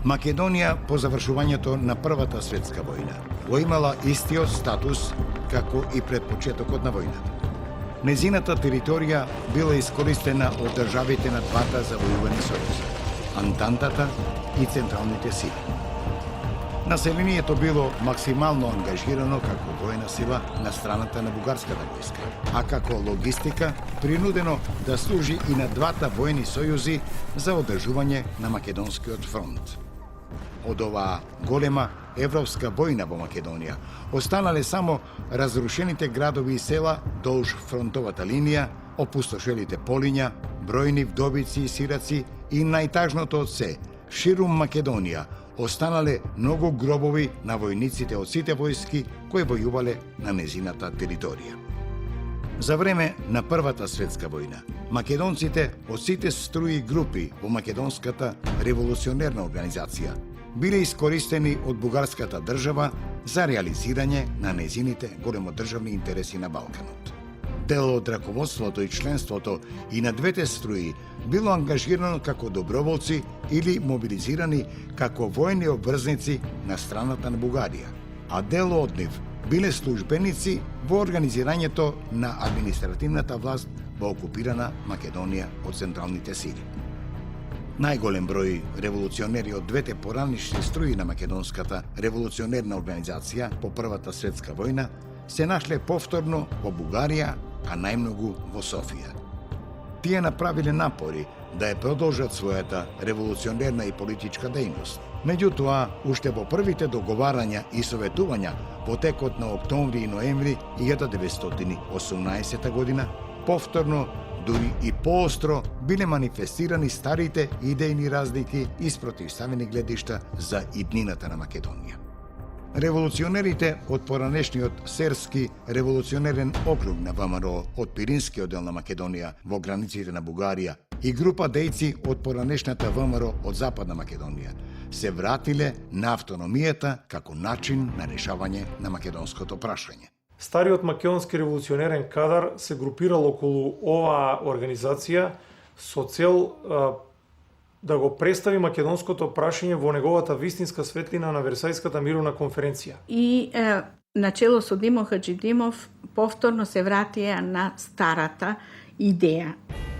Македонија по завршувањето на Првата светска војна го имала истиот статус како и пред почетокот на војната. Незината територија била искористена од државите на двата завојувани сојузи – Антантата и Централните сили. Населението било максимално ангажирано како војна сила на страната на бугарската војска, а како логистика принудено да служи и на двата војни сојузи за одржување на Македонскиот фронт. Од оваа голема европска војна во Македонија останале само разрушените градови и села долж фронтовата линија, опустошелите полиња, бројни вдовици и сираци и најтажното од се, ширум Македонија останале многу гробови на војниците од сите војски кои војувале на незината територија. За време на Првата светска војна, македонците од сите струи и групи во Македонската револуционерна организација биле искористени од бугарската држава за реализирање на незините големодржавни интереси на Балканот. Дел од раководството и членството и на двете струи било ангажирано како доброволци или мобилизирани како војни обврзници на страната на Бугарија, а дел од нив биле службеници во организирањето на административната власт во окупирана Македонија од Централните сили. Најголем број револуционери од двете поранишни струи на Македонската револуционерна организација по Првата светска војна се нашле повторно во Бугарија, а најмногу во Софија. Тие направиле напори да ја продолжат својата револуционерна и политичка дејност. Меѓутоа, уште во првите договарања и советувања во текот на октомври и ноември 1918 година, повторно, дури и поостро, биле манифестирани старите идејни разлики и спротивставени гледишта за иднината на Македонија. Револуционерите од поранешниот Серски револуционерен округ на ВМРО од Пиринскиот дел на Македонија во границите на Бугарија и група дејци од поранешната ВМРО од Западна Македонија се вратиле на автономијата како начин на решавање на македонското прашање. Стариот македонски револуционерен кадар се групирал околу оваа организација со цел да го представи македонското прашање во неговата вистинска светлина на Версајската мировна конференција. И начело со Димо Хаджидимов повторно се вратија на старата идеја.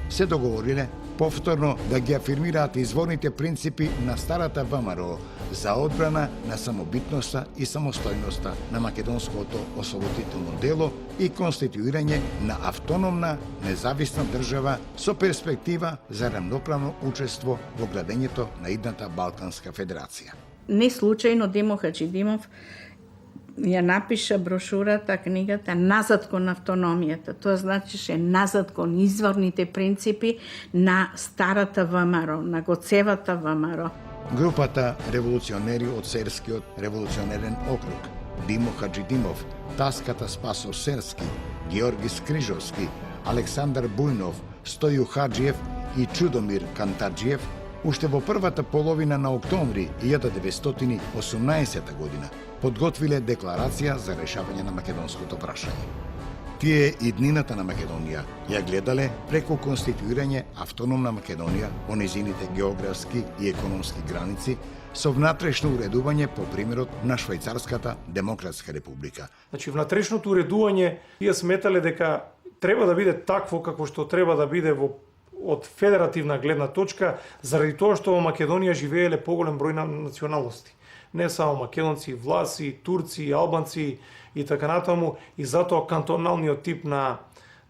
Се договориле повторно да ги афирмираат изворните принципи на старата ВМРО за одбрана на самобитноста и самостојноста на македонското ослободително дело и конституирање на автономна, независна држава со перспектива за рамноправно учество во градењето на идната Балканска федерација. Не случајно Димо Хаджидимов ја напиша брошурата, книгата "Назад кон автономијата". Тоа значише назад кон изворните принципи на старата ВМРО, на Гоцевата ВМРО. Групата револуционери од Серскиот револуционерен округ, Димо Хаджидимов, Таската Спасов Серски, Георги Скрижовски, Александар Бујнов, Стоју Хаджиев и Чудомир Кантарджиев уште во првата половина на октомври 1918 година подготвиле декларација за решавање на македонското прашање. Тие иднината на Македонија ја гледале преку конституирање автономна Македонија во незините географски и економски граници со внатрешно уредување по примерот на Швајцарската демократска република. Значи, внатрешното уредување тие сметале дека треба да биде такво како што треба да биде од федеративна гледна точка, заради тоа што во Македонија живееле поголем број на националности. Не само македонци, власи, турци, албанци и така натаму, и затоа кантоналниот тип на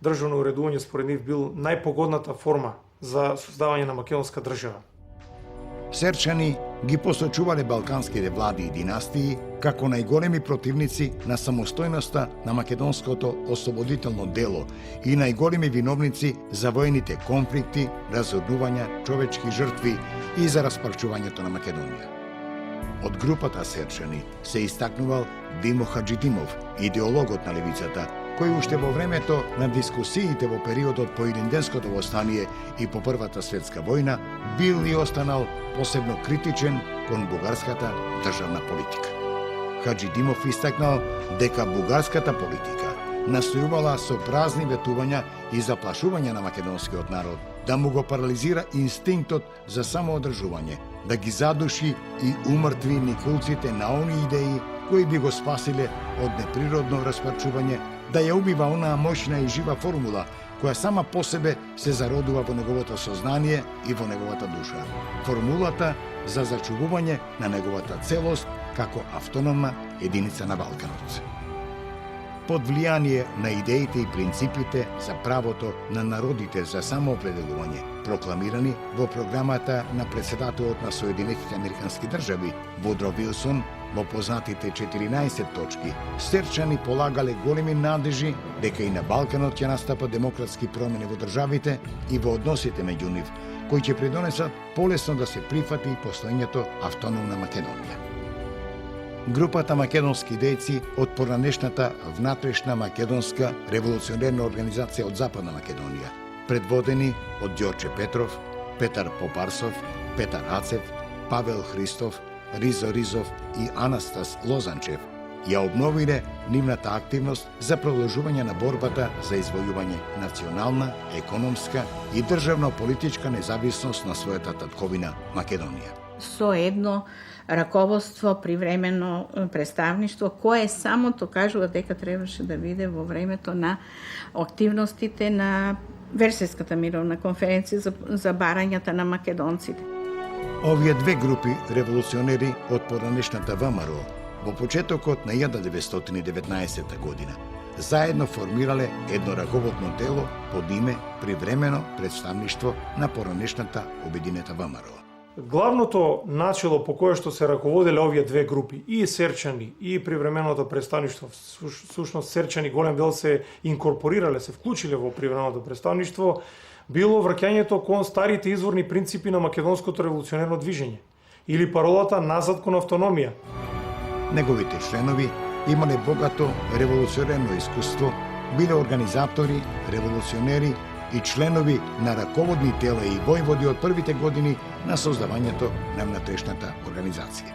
државно уредување според нив бил најпогодната форма за создавање на македонска држава. Серчани ги посочувале балканските влади и династии како најголеми противници на самостојноста на македонското ослободително дело и најголеми виновници за војните конфликти, разорнувања, човечки жртви и за распарчувањето на Македонија. Од групата Серчани се истакнувал Димо Хаджидимов, идеологот на левицата, кој уште во времето на дискусиите во периодот по Илинденското востание и по Првата светска војна бил и останал посебно критичен кон бугарската државна политика. Хаджидимов истакнал дека бугарската политика настојувала со празни ветувања и заплашување на македонскиот народ да му го парализира инстинктот за самоодржување, да ги задуши и умртви никулците на они идеи кои би го спасиле од неприродно распарчување, да ја убива онаа моќна и жива формула која сама по себе се зародува во неговото сознание и во неговата душа. Формулата за зачувување на неговата целост како автономна единица на Балканот. Под влијание на идеите и принципите за правото на народите за самоопределување, прокламирани во програмата на председателот на Соединетите Американски држави, Вудро Вилсон, во познатите 14 точки, Серчани полагале големи надежи дека и на Балканот ќе настапат демократски промени во државите и во односите меѓу нив, кои ќе придонесат полесно да се прифати постоењето автономна Македонија. Групата македонски дејци од поранешната внатрешна македонска револуционерна организација од Западна Македонија, предводени од Ѓорче Петров, Петар Попарсов, Петар Ацев, Павел Христов, Ризо Ризов и Анастас Лозанчев, ја обновиле нивната активност за продолжување на борбата за извојување национална, економска и државно-политичка независност на својата татковина Македонија. Со едно раководство, привремено представништво, кое самото кажува дека требаше да биде во времето на активностите на Версајската мировна конференција за барањата на македонците. Овие две групи револуционери од поранешната ВМРО во почетокот на 1919 година заедно формирале едно раководно тело под име Привремено представништво на поранешната обединета ВМРО. Главното начело по кое што се раководеле овие две групи, и Серчани, и Привременото представништво, всушност Серчани голем дел се инкорпорирале, се вклучиле во Привременото представништво, било враќањето кон старите изворни принципи на македонското револуционерно движење, или паролата назад кон автономија. Неговите членови имале богато револуционерно искуство, биле организатори, револуционери и членови на раководни тела и војводи од првите години на создавањето на внатрешната организација.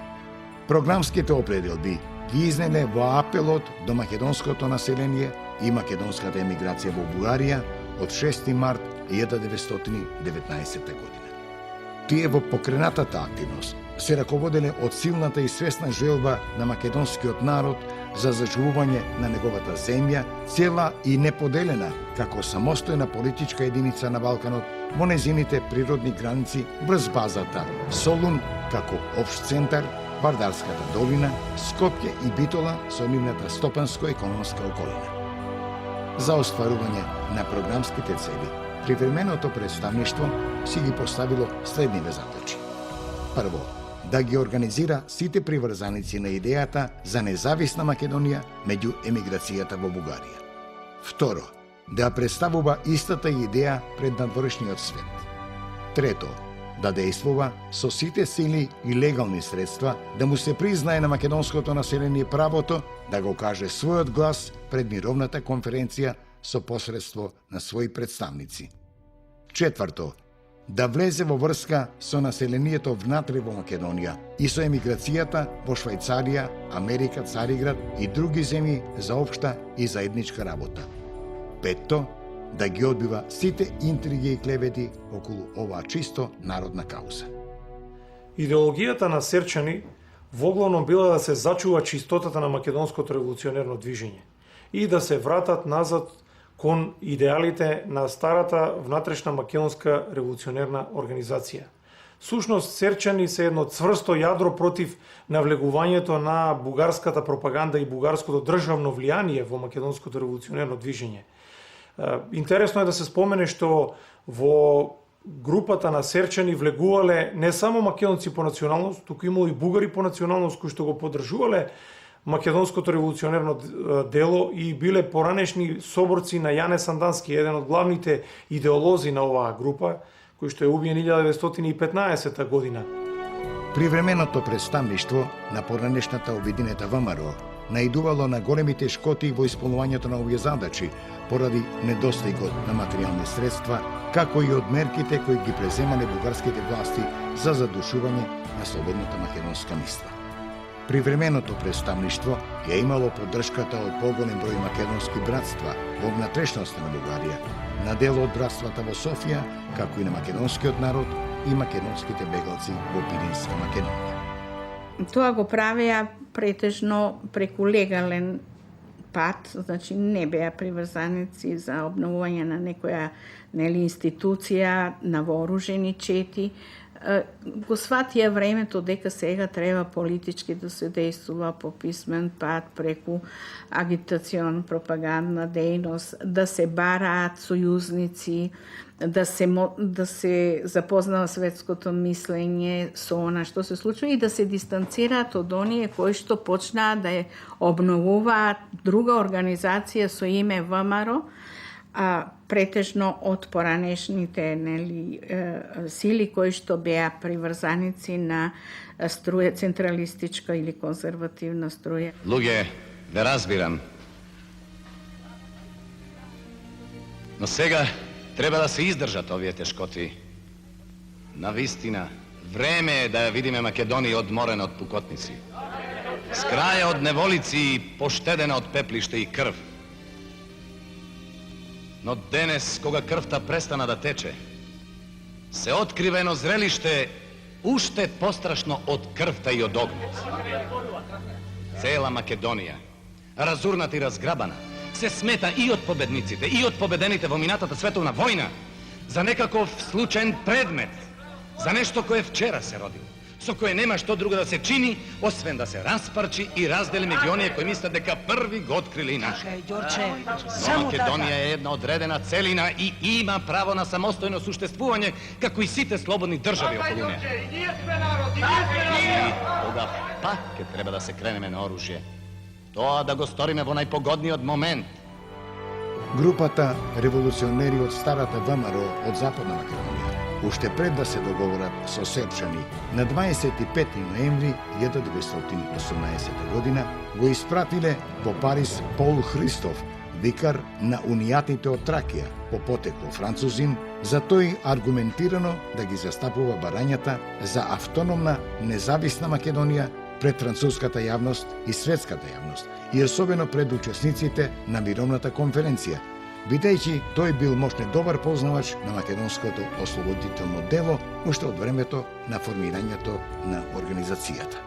Програмските определби ги изнеле во апелот до македонското население и македонската емиграција во Бугарија од 6 март 1919 година. Тие во покренатата активност се раководеле од силната и свесна желба на македонскиот народ за зачувување на неговата земја, цела и неподелена како самостојна политичка единица на Балканот во незините природни граници врз базата Солун како општ центар, Вардарската долина, Скопје и Битола со нивната стопанско-економска околина. За остварување на програмските цели, Привременото представништво си ги поставило следниве задачи. Прво, да ги организира сите приврзаници на идејата за независна Македонија меѓу емиграцијата во Бугарија. Второ, да представува истата идеја пред надворешниот свет. Трето, да дејствува со сите сили и легални средства да му се признае на македонското население правото да го каже својот глас пред мировната конференција со посредство на своји представници. Четврто, да влезе во врска со населението внатре во Македонија и со емиграцијата во Швајцарија, Америка, Цариград и други земји за општа и заедничка работа. Петто, да ги одбива сите интриги и клевети околу оваа чисто народна кауза. Идеологијата на Серчани воглавно била да се зачува чистотата на македонското револуционерно движење и да се вратат назад кон идеалите на старата внатрешна македонска револуционерна организација. Сушност, Серчани се едно цврсто јадро против навлегувањето на бугарската пропаганда и бугарското државно влијание во македонското револуционерно движење. Интересно е да се спомене што во групата на Серчани влегувале не само македонци по националност, туку имало и бугари по националност кои што го поддржувале македонското револуционерно дело и биле поранешни соборци на Јане Сандански, еден од главните идеолози на оваа група, кој што е убиен 1915 година. Привременото представништво на поранешната обединета ВМРО наидувало на големи тешкоти во исполнувањето на овие задачи поради недостигот на материјални средства, како и од мерките кои ги преземале бугарските власти за задушување на слободната македонска мисла. Привременото представништво ја имало поддршката од поголем број македонски братства во внатрешноста на Бугарија, на дел од братствата во Софија, како и на македонскиот народ и македонските бегалци во Пиринска Македонија. Тоа го правеа претежно преку легален пат, значи не беа приврзаници за обновување на некоја институција, на вооружени чети. Го сватија времето дека сега треба политички да се действува по писмен пат преку агитацион, пропагандна дејност, да се бараат сојузници, да се запознава светското мислење со она што се случува и да се дистанцираат од оние кои што почнаа да ја обновуваат друга организација со име ВМРО, претежно од поранешните сили кои што беа приврзаници на струја, централистичка или конзервативна струја. Луѓе, ве разбирам. Но сега треба да се издржат овие тешкоти. Навистина, време е да ја видиме Македонија одморена од пукотници. С краја од неволици и поштедена од пеплиште и крв. Но денес, кога крвта престана да тече, се открива едно зрелиште уште пострашно од крвта и од огнет. Цела Македонија, разурната и разграбана, се смета и од победниците, и од победените во минатата световна војна за некаков случаен предмет, за нешто кое вчера се родило, со кое нема што друго да се чини, освен да се распарчи и раздели меѓу оние кои мислат дека први го открили наше. Но Македонија е една одредена целина и има право на самостојно суштествување, како и сите слободни држави околу неа. И кога пак ќе треба да се кренеме на оружје, тоа да го сториме во најпогодниот момент. Групата револуционери од старата ВМРО од Западна Македонија, уште пред да се договорат со сербчани, на 25 ноември 1918 година го испратиле во Париз Пол Христов, викар на унијатите од Тракија, по потекло французин, за тој аргументирано да ги застапува барањата за автономна, независна Македонија пред француската јавност и светската јавност, и особено пред учесниците на мировната конференција, бидејќи тој бил можне добар познавач на македонското ослободително дело уште од времето на формирањето на организацијата.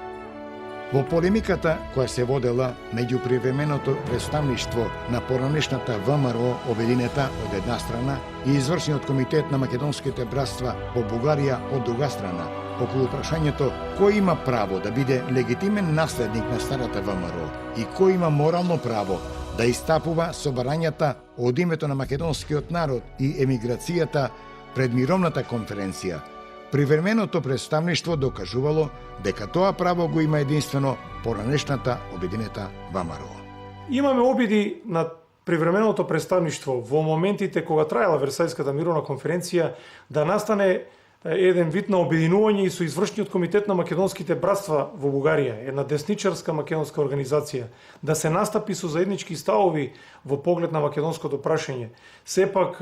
Во полемиката која се водела меѓу привременото представништво на поранешната ВМРО Обединета од една страна и извршниот комитет на македонските братства во Бугарија од друга страна, околу прашањето кој има право да биде легитимен наследник на старата ВМРО и кој има морално право да истапува со барањата од името на македонскиот народ и емиграцијата пред мировната конференција, привременото представништво докажувало дека тоа право го има единствено поранешната Обединета ВМРО. Имаме обиди на привременото представништво во моментите кога траела Версајската мировна конференција да настане еден вид на обединување и со извршниот комитет на македонските братства во Бугарија, една десничарска македонска организација, да се настапи со заеднички ставови во поглед на македонското прашање. Сепак,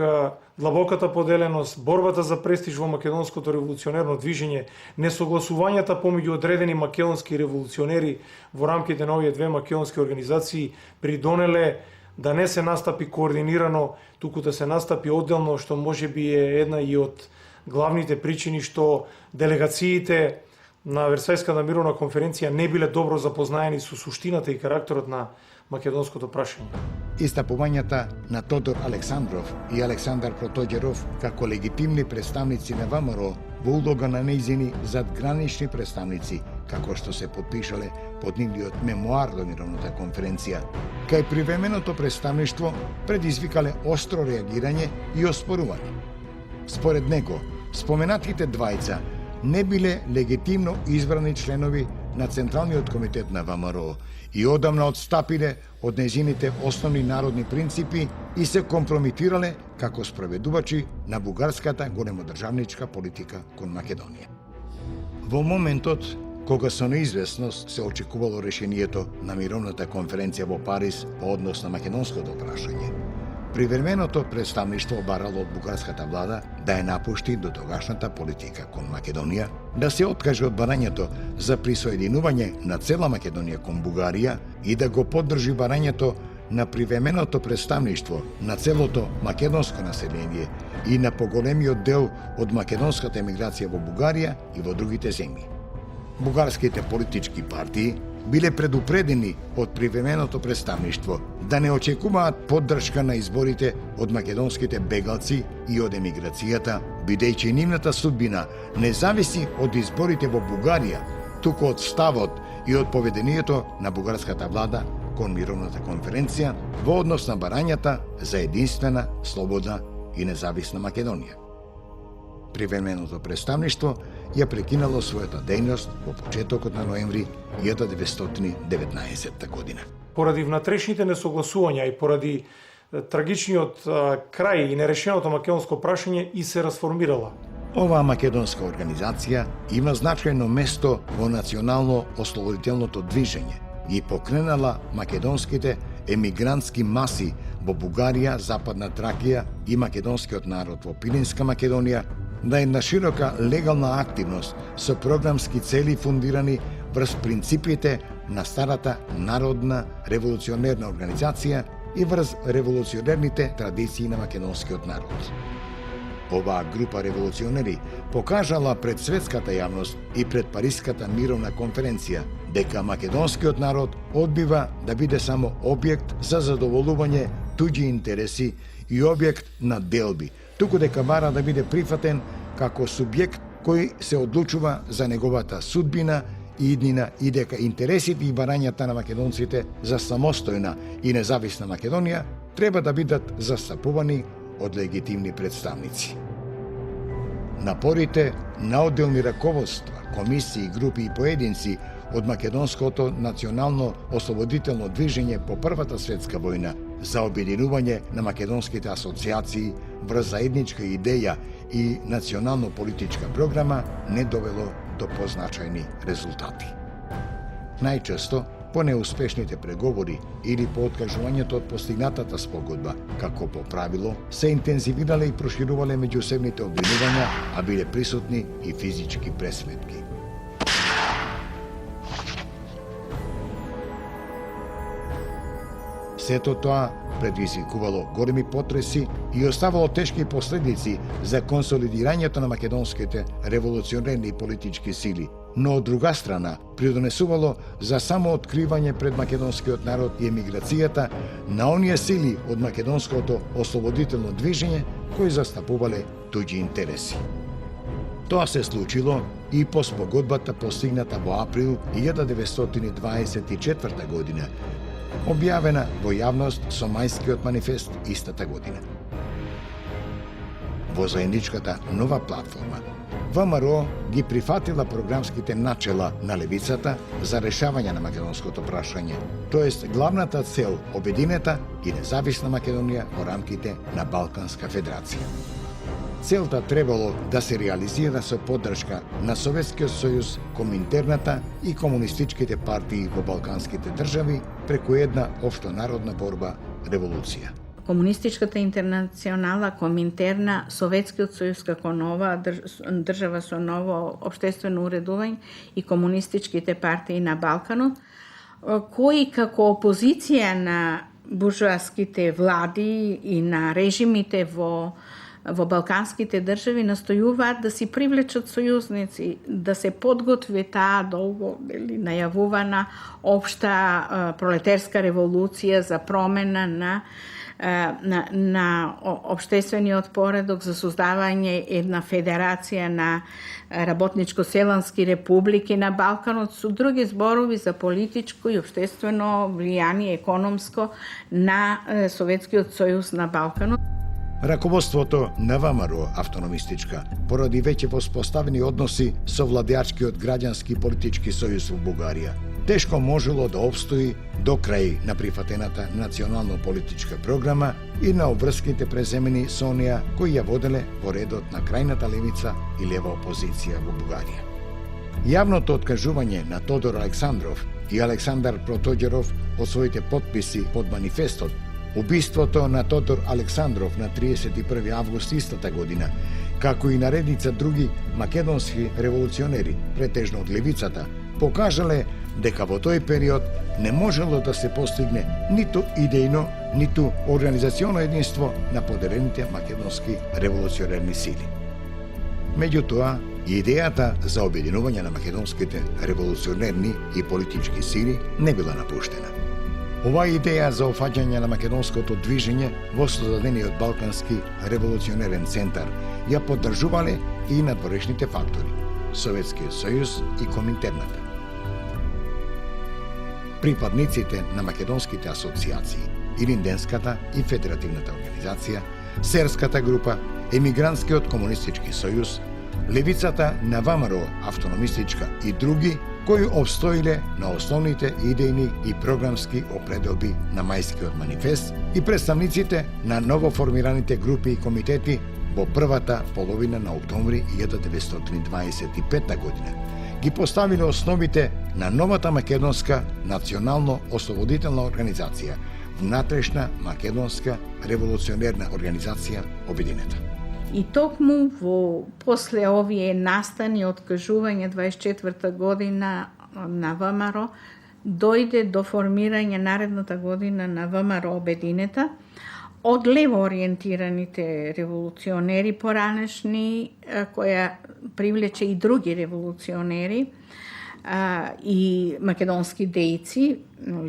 длабоката поделеност, борбата за престиж во македонското револуционерно движење, несогласувањата помеѓу одредени македонски револуционери во рамките на овие две македонски организации придонеле да не се настапи координирано, туку да се настапи одделно, што можеби е една и од главните причини што делегациите на Версајската мировна конференција не биле добро запознаени со суштината и карактерот на македонското прашање. Истапувањата на Тодор Александров и Александар Протоѓеров како легитимни представници на ВМРО во улога на нејзини задгранични представници, како што се подпишале под нивниот мемуар до мировната конференција, кај привременото представништво предизвикале остро реагирање и оспорување. Според него, споменатите двајца не биле легитимно избрани членови на Централниот комитет на ВМРО и одамна одстапиле од нејзините основни народни принципи и се компромитирале како спроведувачи на бугарската големодржавничка политика кон Македонија. Во моментот кога со неизвестност се очекувало решението на мировната конференција во Париз по однос на македонското прашање, Привременото представништво барало од бугарската влада да ја напушти до тогашната политика кон Македонија, да се откаже од барањето за присоединување на цела Македонија кон Бугарија и да го поддржи барањето на привременото представништво на целото македонско население и на поголемиот дел од македонската емиграција во Бугарија и во другите земји. Бугарските политички партии биле предупредени од привременото представништво да не очекуваат поддршка на изборите од македонските бегалци и од емиграцијата, бидејќи нивната судбина не зависи од изборите во Бугарија, туку од ставот и од поведението на бугарската влада кон мировната конференција во однос на барањата за единствена, слободна и независна Македонија. Привременото представништво ја прекинало својата дејност во почетокот на ноември 1919 година. Поради внатрешните несогласувања и поради трагичниот крај и нерешеното македонско прашање и се расформирала. Оваа македонска организација има значајно место во национално ослободителното движење и покренала македонските емигрантски маси во Бугарија, Западна Тракија и македонскиот народ во Пиринска Македонија на една широка легална активност со програмски цели фундирани врз принципите на старата народна револуционерна организација и врз револуционерните традиции на македонскиот народ. Оваа група револуционери покажала пред светската јавност и пред Париската мировна конференција дека македонскиот народ одбива да биде само објект за задоволување туѓи интереси и објект на делби, туку дека бара да биде прифатен како субјект кој се одлучува за неговата судбина и иднина и дека интересите и барањата на македонците за самостојна и независна Македонија треба да бидат застапувани од легитимни представници. Напорите на одделни раководства, комисии, групи и поединци од македонското национално ослободително движење по Првата светска војна за обединување на македонските асоциации врз заедничка идеја и национално-политичка програма не довело до позначајни резултати. Најчесто, по неуспешните преговори или по откажувањето од постигнатата спогодба, како по правило, се интензивирале и проширувале меѓусебните обвинувања, а биле присутни и физички пресметки. Сето тоа предизвикувало големи потреси и оставало тешки последици за консолидирањето на македонските револуционерни и политички сили, но од друга страна придонесувало за самооткривање пред македонскиот народ и емиграцијата на оние сили од македонското ослободително движење кои застапувале туѓи интереси. Тоа се случило и по спогодбата постигната во април 1924 година, објавена во јавност со мајскиот манифест истата година. Во заедничката нова платформа, ВМРО ги прифатила програмските начела на левицата за решавање на македонското прашање, тоест главната цел обединета и независна Македонија во рамките на Балканска федерација. Целта требало да се реализира со поддршка на Советскиот сојуз, Коминтерната и комунистичките партии во балканските држави преку една општонародна борба, револуција. Комунистичката интернационала, Коминтерна, Советскиот сојуз како нова држава со ново општествено уредување и комунистичките партии на Балканот, кои како опозиција на буржоаските влади и на режимите во балканските држави настојуваат да си привлечат сојузници, да се подготви таа долго најавувана општа пролетерска револуција за промена на општествениот поредок, за создавање една федерација на работничко-селански републики на Балканот, со други зборови за политичко и општествено влијание економско на Советскиот сојуз на Балканот. Раководството на ВМРО автономистичка, поради веќе воспоставени односи со владеачкиот граѓански политички сојуз во Бугарија, тешко можело да обстои до крај на прифатената национално-политичка програма и на обврските преземени со оние кои ја воделе во редот на крајната левица и лева опозиција во Бугарија. Јавното откажување на Тодор Александров и Александар Протоѓеров од своите подписи под манифестот Убиството на Тодор Александров на 31. август истата година, како и наредница други македонски револуционери, претежно од левицата, покажале дека во тој период не можело да се постигне ниту идејно, ниту организационо единство на поделените македонски револуционерни сили. Меѓутоа, идејата за обединување на македонските револуционерни и политички сили не била напуштена. Оваа идеја за офаќање на македонското движење во создадениот Балкански револуционерен центар ја поддржувале и надворешните фактори – Советскиот сојуз и Коминтерната. Припадниците на македонските асоциации, Илинденската и Федеративната организација, Серската група, Емигрантскиот комунистички сојуз, левицата на ВМРО автономистичка и други, кои обстоиле на основните идејни и програмски определби на Мајскиот манифест и представниците на новоформираните групи и комитети во првата половина на октомври 1925 година, ги поставиле основите на новата македонска национално-ослободителна организација, внатрешна македонска револуционерна организација Обединета. И токму после овие настани откажување 24 година на ВМРО, дојде до формирање наредната година на ВМРО Обединета од лево ориентираните револуционери поранешни, која привлече и други револуционери и македонски дејци,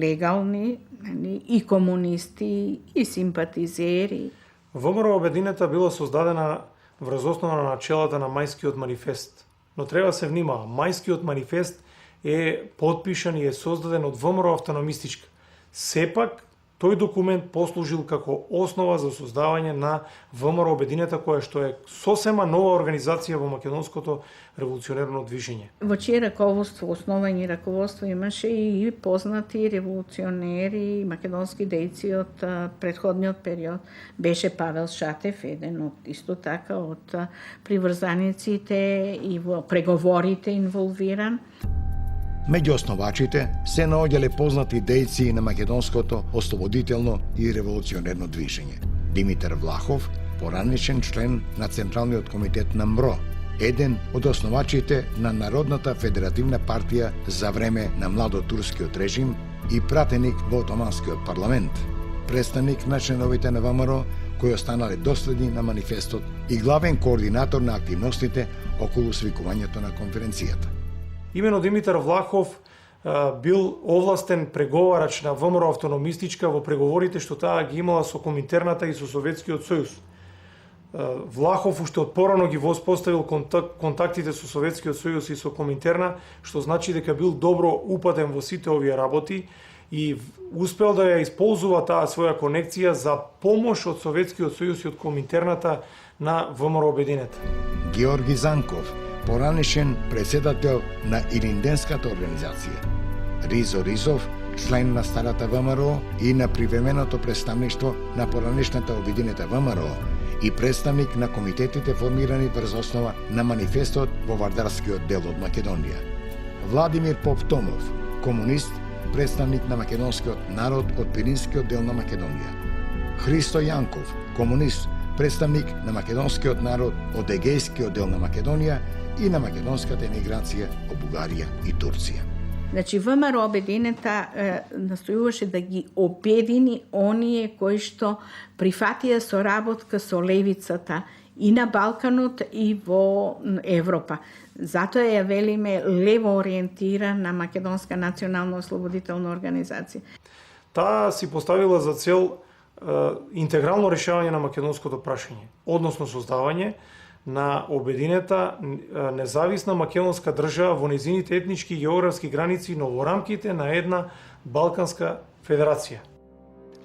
легални, и комунисти, и симпатизери. ВМРО Обединета била создадена врз основа на начелата на Мајскиот манифест. Но треба се внимава, Мајскиот манифест е подпишан и е создаден од ВМРО автономистичка. Сепак, тој документ послужил како основа за создавање на ВМРО Обединета, која што е сосема нова организација во македонското револуционерно движење. Во чие раководство, основање раководство имаше и познати револуционери и македонски дејци од претходниот период. Беше Павел Шатев, еден од исто така од приврзаниците и во преговорите инволвиран. Меѓу основачите се наоѓале познати дејци на македонското ослободително и револуционерно движење. Димитар Влахов, поранешен член на Централниот комитет на МРО, еден од основачите на Народната федеративна партија за време на младотурскиот режим и пратеник во Отоманскиот парламент, представник на членовите на ВМРО кои останале доследни на манифестот и главен координатор на активностите околу свикувањето на конференцијата. Имено Димитар Влахов бил овластен преговарач на ВМРО автономистичка во преговорите што таа ги имала со Коминтерната и со Советскиот сојуз. Влахов уште од порано ги воспоставил контактите со Советскиот сојуз и со Коминтерна, што значи дека бил добро упатен во сите овие работи и успел да ја исползува таа своја конекција за помош од Советскиот сојуз и од Коминтерната на ВМРО Обединета. Георги Занков, поранешен председател на Илинденската организација. Ризо Ризов, член на старата ВМРО и на привременото представништво на поранешната Обединета ВМРО и представник на комитетите формирани врз основа на манифестот во Вардарскиот дел од Македонија. Владимир Поптомов, комунист, представник на македонскиот народ од Пиринскиот дел на Македонија. Христо Јанков, комунист, представник на македонскиот народ од Егејскиот дел на Македонија и на македонската емиграција од Бугарија и Турција. Значи, ВМРО Обединета настојуваше да ги обедини оние кои што прифатија соработка со левицата и на Балканот и во Европа. Затоа ја велиме лево ориентирана македонска национално-ослободителна организација. Таа си поставила за цел интегрално решавање на македонското прашање, односно создавање на обединета независна македонска држава во незините етнички и географски граници, но во рамките на една Балканска федерација.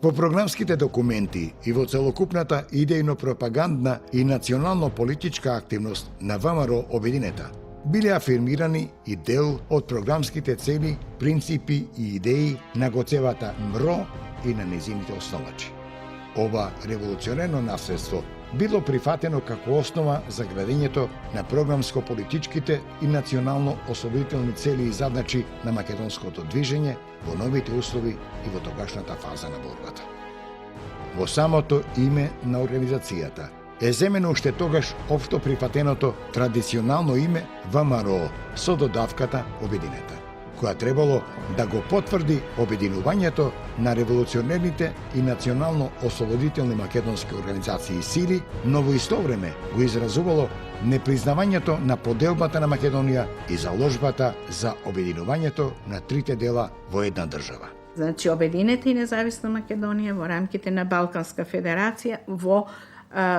Во програмските документи и во целокупната идејно-пропагандна и национално-политичка активност на ВМРО Обединета биле афирмирани и дел од програмските цели, принципи и идеи на гоцевата МРО и на незините основачи. Ова револуционерно наследство било прифатено како основа за градењето на програмско-политичките и национално-ослободителни цели и задачи на македонското движење во новите услови и во тогашната фаза на борбата. во самото име на организацијата е земено уште тогаш општо прифатеното традиционално име ВМРО со додавката Обединета, која требало да го потврди обединувањето на револуционерните и национално ослободителни македонски организации и сили, но во исто време го изразувало непризнавањето на поделбата на Македонија и заложбата за обединувањето на трите дела во една држава. Значи, Обединета и независна Македонија во рамките на Балканска федерација во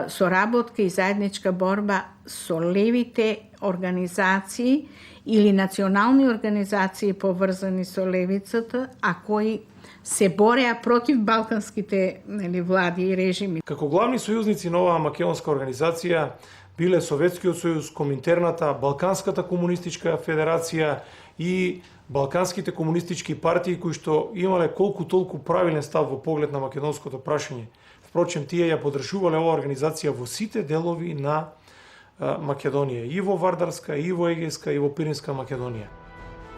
соработка и заедничка борба со левите организации или национални организации поврзани со левицата, а кои се бореа против балканските влади и режими. Како главни сојузници на оваа македонска организација биле Советскиот сојуз, Коминтерната, Балканската комунистичка федерација и балканските комунистички партии кои што имале колку толку правилен став во поглед на македонското прашање. Впрочем, тие ја подржувале оваа организација во сите делови на Македонија, и во Вардарска, и во Егејска, и во Пиринска Македонија.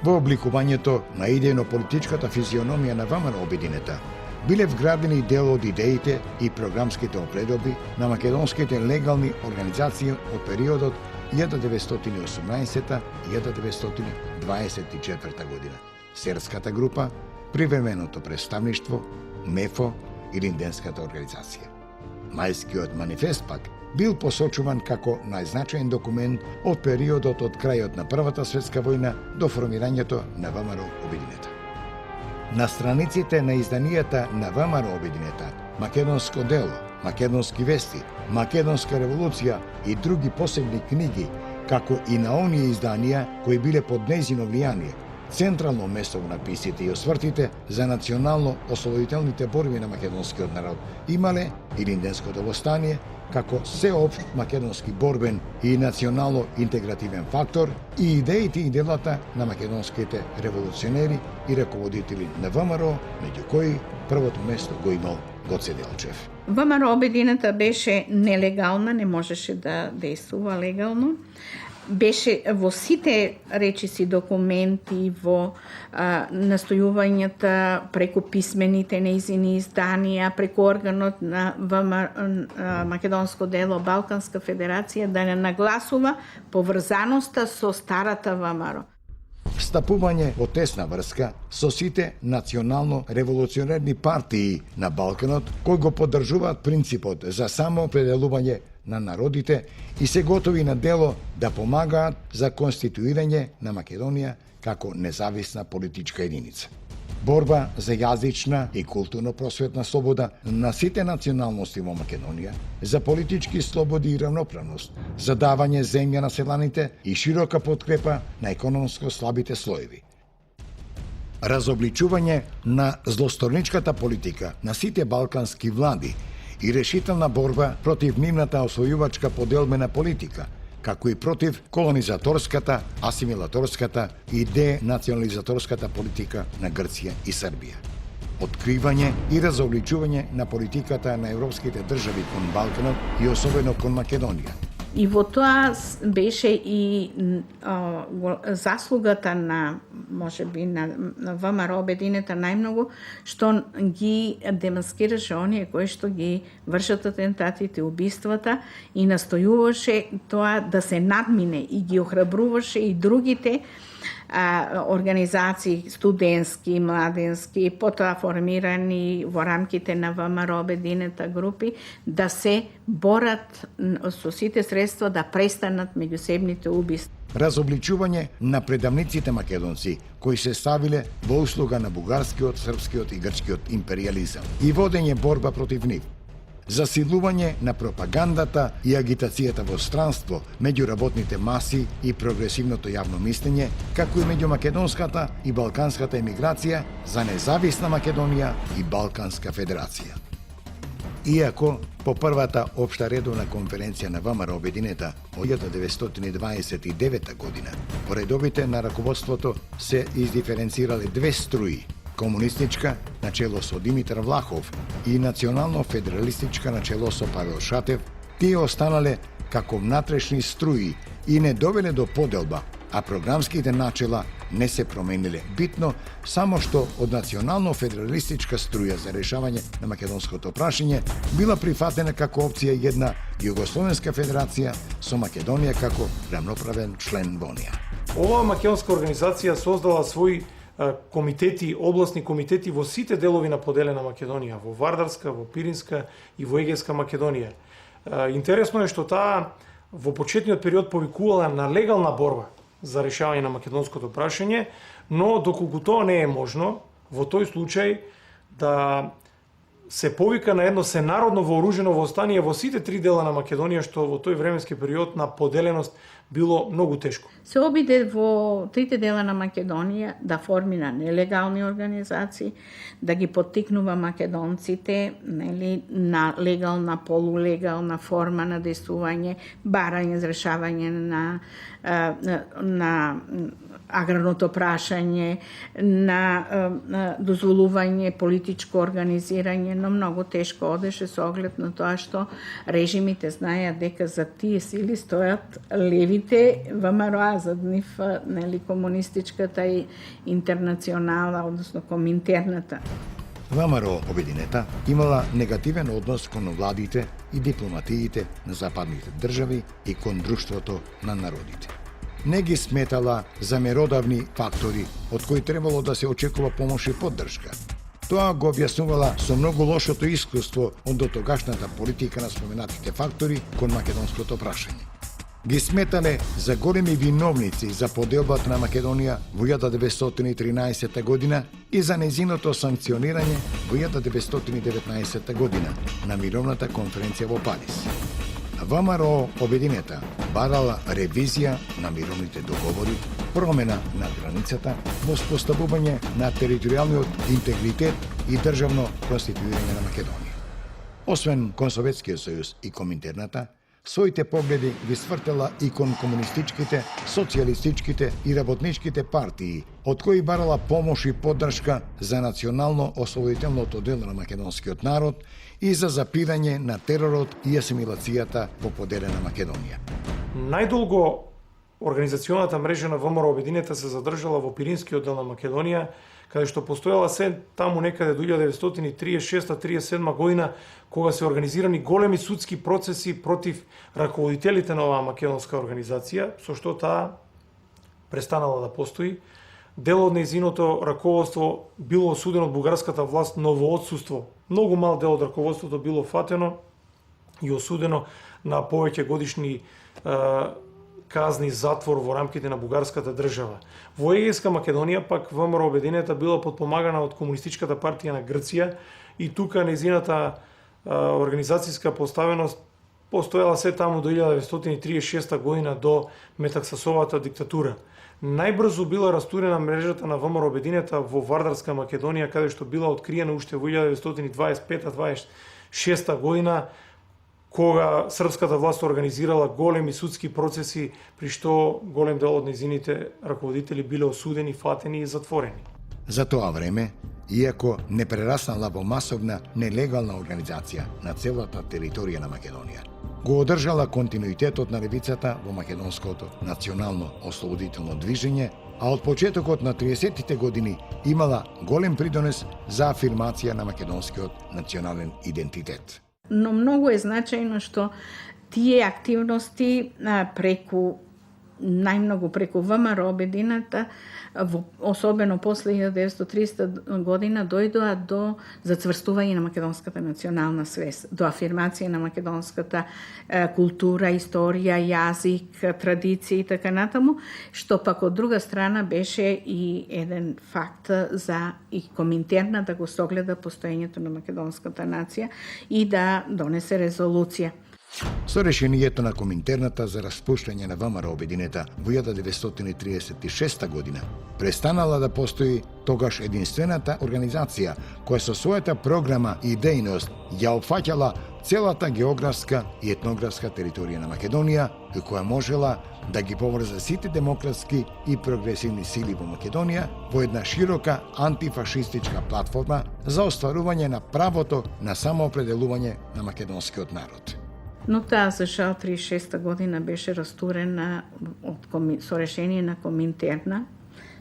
Во обликувањето на идејно-политичката физиономија на ВМРО Обединета биле вградени дел од идеите и програмските опредоби на македонските легални организации од периодот 1918-1924 година. Серската група, Привременото представништво, МЕФО и Линденската организација. Мајскиот манифест пак бил посочуван како најзначаен документ од периодот од крајот на Првата светска војна до формирањето на ВМРО Обединета. На страниците на изданијата на ВМРО Обединета, Македонско дело, Македонски вести, Македонска револуција и други посебни книги, како и на оние изданија кои биле под нејзино влијание, централно место во написите и освртите за национално ослободителните борби на македонскиот народ имале и Линденското востание како сеопшт македонски борбен и национално интегративен фактор и идеите и делата на македонските револуционери и раководители на ВМРО, меѓу кои првото место го имал Гоце Делчев. ВМРО Обединета беше нелегална, не можеше да действува легално. Беше во сите речиси документи, во настојувањата преку писмените нејзини изданија, преку органот на Македонско дело, Балканска федерација, да не нагласува поврзаноста со старата ВМРО. Встапување во тесна врска со сите национално-револуционерни партии на Балканот, кои го поддржуваат принципот за самоопределување на народите и се готови на дело да помагаат за конституирање на Македонија како независна политичка единица. Борба за јазична и културно-просветна слобода на сите националности во Македонија, за политички слободи и равноправност, за давање земја на селаните и широка подкрепа на економско слабите слоеви. Разобличување на злосторничката политика на сите балкански влади и решителна борба против нивната освојувачка поделбена политика, како и против колонизаторската, асимилаторската и денационализаторската политика на Грција и Србија. Откривање и разобличување на политиката на европските држави кон Балканот и особено кон Македонија. И во тоа беше и заслугата на, можеби, на ВМРО Обединета најмногу, што ги демаскираше оние кои што ги вршат атентатите, убиствата и настојуваше тоа да се надмине и ги охрабруваше и другите организации студентски, младенски, потоа формирани во рамките на ВМРО Обединета групи, да се борат со сите средства да престанат меѓусебните убиства. Разобличување на предавниците македонци кои се ставиле во услуга на бугарскиот, српскиот и грчкиот империализам и водење борба против нив. Засилување на пропагандата и агитацијата во странство меѓу работните маси и прогресивното јавно мислење, како и меѓу македонската и балканската емиграција за независна Македонија и Балканска федерација. Иако по првата општа редовна конференција на ВМРО Обединета од 1929 година, по редовите на раководството се издиференцирале две струи: комунистичка начело со Димитар Влахов и национално-федералистичка начело со Павел Шатев, тие останале како внатрешни струи и не довеле до поделба, а програмските начела не се промениле битно, само што од национално-федералистичка струја за решавање на македонското прашање била прифатена како опција една Југословенска федерација со Македонија како рамноправен член во неа. Оваа македонска организација создала своји комитети, областни комитети во сите делови на поделена Македонија, во Вардарска, во Пиринска и во Егејска Македонија. Интересно е што таа во почетниот период повикувала на легална борба за решавање на македонското прашање, но доколку тоа не е можно, во тој случај да се повика на едно сенародно вооружено восстание во сите три дела на Македонија, што во тој временски период на поделеност било многу тешко. Се обиде во трите дела на Македонија да формира нелегални организации, да ги поттикнува македонците, нели, на легална, полулегална форма на действување, барање за решавање на аграрното прашање, на дозволување политичко организирање, но многу тешко одеше со оглед на тоа што режимите знаеа дека за тие сили стојат левите ВМРО, за нив, нели, комунистичката и интернационала, односно коминтерната. ВМРО Обединета имала негативен однос кон владите и дипломатиите на западните држави и кон друштвото на народите. Не ги сметала за меродавни фактори од кои требало да се очекува помош и поддршка. Тоа го објаснувала со многу лошото искуство од дотогашната политика на споменатите фактори кон македонското прашање. Ги сметале за големи виновници за поделбата на Македонија во 1913 година и за незиното санкционирање во 1919 година на мировната конференција во Париз. ВМРО Обединета барала ревизија на мировните договори, промена на границата, воспоставување на територијалниот интегритет и државно конституирање на Македонија. Освен кон Советскиот сојуз и Коминтерната, своите погледи ги свртела и кон комунистичките, социјалистичките и работничките партии, од кои барала помош и поддршка за национално-ослободителното дело на македонскиот народ и за запирање на теророт и асимилацијата во поделена Македонија. Најдолго организационата мрежа на ВМРО Обединета се задржала во Пиринскиот дел на Македонија, каде што постоела се таму некаде до 1936-37 година, кога се организирани големи судски процеси против раководителите на оваа македонска организација, со што таа престанала да постои. Дел од нејзиното раководство било осудено од бугарската власт, но во отсуство многу мал дел од раководството било фатено и осудено на повеќе годишни казни затвор во рамките на бугарската држава. Во Егејска Македонија пак ВМРО Обединета била подпомагана од Комунистичката партија на Грција и тука нејзината организацијска поставеност постоела се таму до 1936 година до Метаксасовата диктатура. Најбрзо била растурена мрежата на ВМРО Обединета во Вардарска Македонија, каде што била откриена уште во 1925-26 година, кога српската власт организирала големи судски процеси, при што голем дел од нејзините раководители биле осудени, фатени и затворени. За тоа време, иако не прераснала во масовна нелегална организација на целата територија на Македонија, го одржала континуитетот на левицата во македонското национално ослободително движење, а од почетокот на 30-тите години имала голем придонес за афирмација на македонскиот национален идентитет. Но многу е значајно што тие активности најмногу преку ВМРО Обединета, особено после 1930 година, дојдоа до зацврстување на македонската национална свест, до афирмација на македонската култура, историја, јазик, традиција и така натаму, што пак од друга страна беше и еден факт за и Коминтерна да го согледа постоењето на македонската нација и да донесе резолуција. Со решението на Коминтерната за распуштање на ВМРО Обединета во 1936 година, престанала да постои тогаш единствената организација која со својата програма и дејност ја опфаќала целата географска и етнографска територија на Македонија и која можела да ги поврзе сите демократски и прогресивни сили во Македонија во една широка антифашистичка платформа за остварување на правото на самоопределување на македонскиот народ. Но таа за жал 36 година беше растурена со решение на Коминтерна,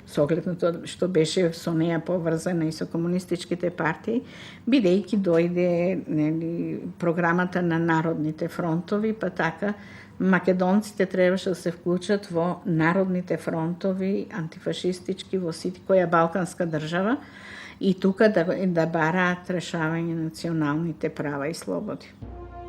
со оглед на тоа што беше со неја поврзана и со комунистичките партии, бидејќи дојде програмата на народните фронтови, па така македонците требаше да се вклучат во народните фронтови, антифашистички, во која балканска држава, и тука да бараат решавање на националните права и слободи.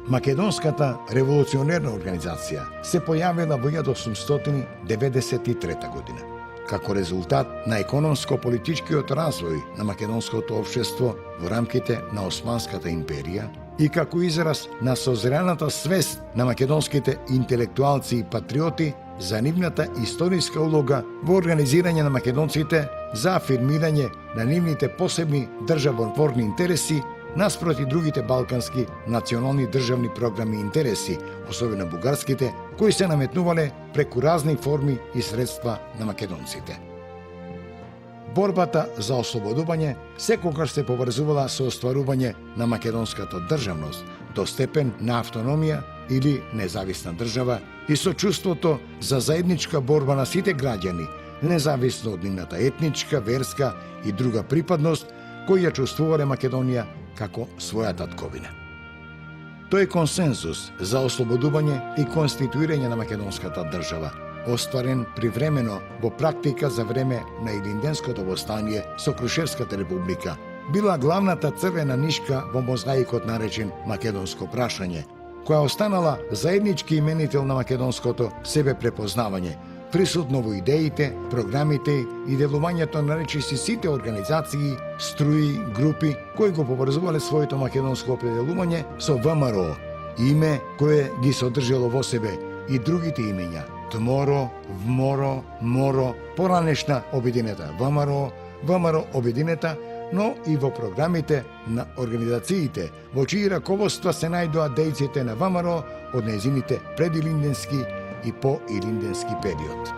Македонската револуционерна организација се појавила во 1893 година, како резултат на економско-политичкиот развој на македонското општество во рамките на Османската империја и како израз на созреаната свест на македонските интелектуалци и патриоти за нивната историска улога во организирање на македонците за афирмирање на нивните посебни државотворни интереси наспроти другите балкански национални државни програми и интереси, особено бугарските, кои се наметнувале преку разни форми и средства на македонците. Борбата за ослободување секогаш се поврзувала со остварување на македонската државност до степен на автономија или независна држава и со чувството за заедничка борба на сите граѓани, независно од нивната етничка, верска и друга припадност, кои ја чувствувале Македонија како своја татковина. Тој консензус за ослободување и конституирање на македонската држава, остварен привремено во практика за време на Илинденското востание со Крушевската република, била главната црвена нишка во мозаикот наречен македонско прашање, која останала заеднички именител на македонското себе препознавање, присутно во идеите, програмите и делувањето на речиси сите организации, струи, групи кои го поврзувале своето македонско определување со ВМРО, име кое ги содржало во себе и другите имења ТМОРО, ВМОРО, МОРО, поранешна обединета ВМРО, ВМРО обединета, но и во програмите на организациите, во чии раководства се најдоа дејците на ВМРО од нејзините предилинденски и по-илинденски период.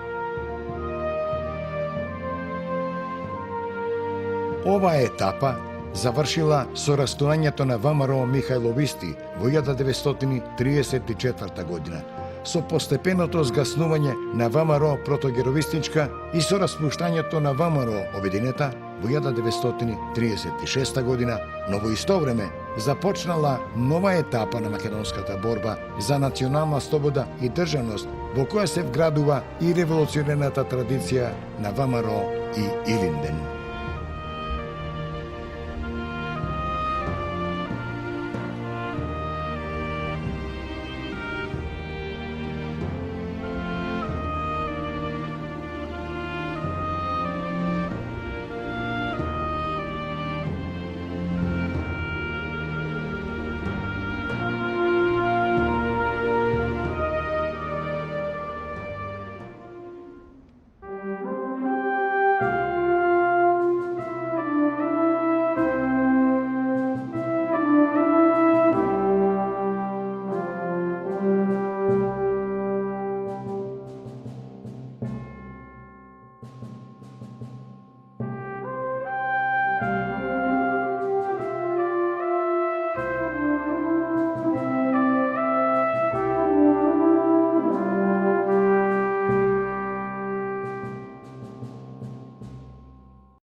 Оваа етапа завршила со растоањето на ВМРО Михајловисти во 1934 година, со постепеното згаснување на ВМРО протогеровистичка и со распуштањето на ВМРО обединета во 1936 година, но во исто време започнала нова етапа на македонската борба за национална слобода и државност, во која се вградува и револуционерната традиција на ВМРО и Илинден.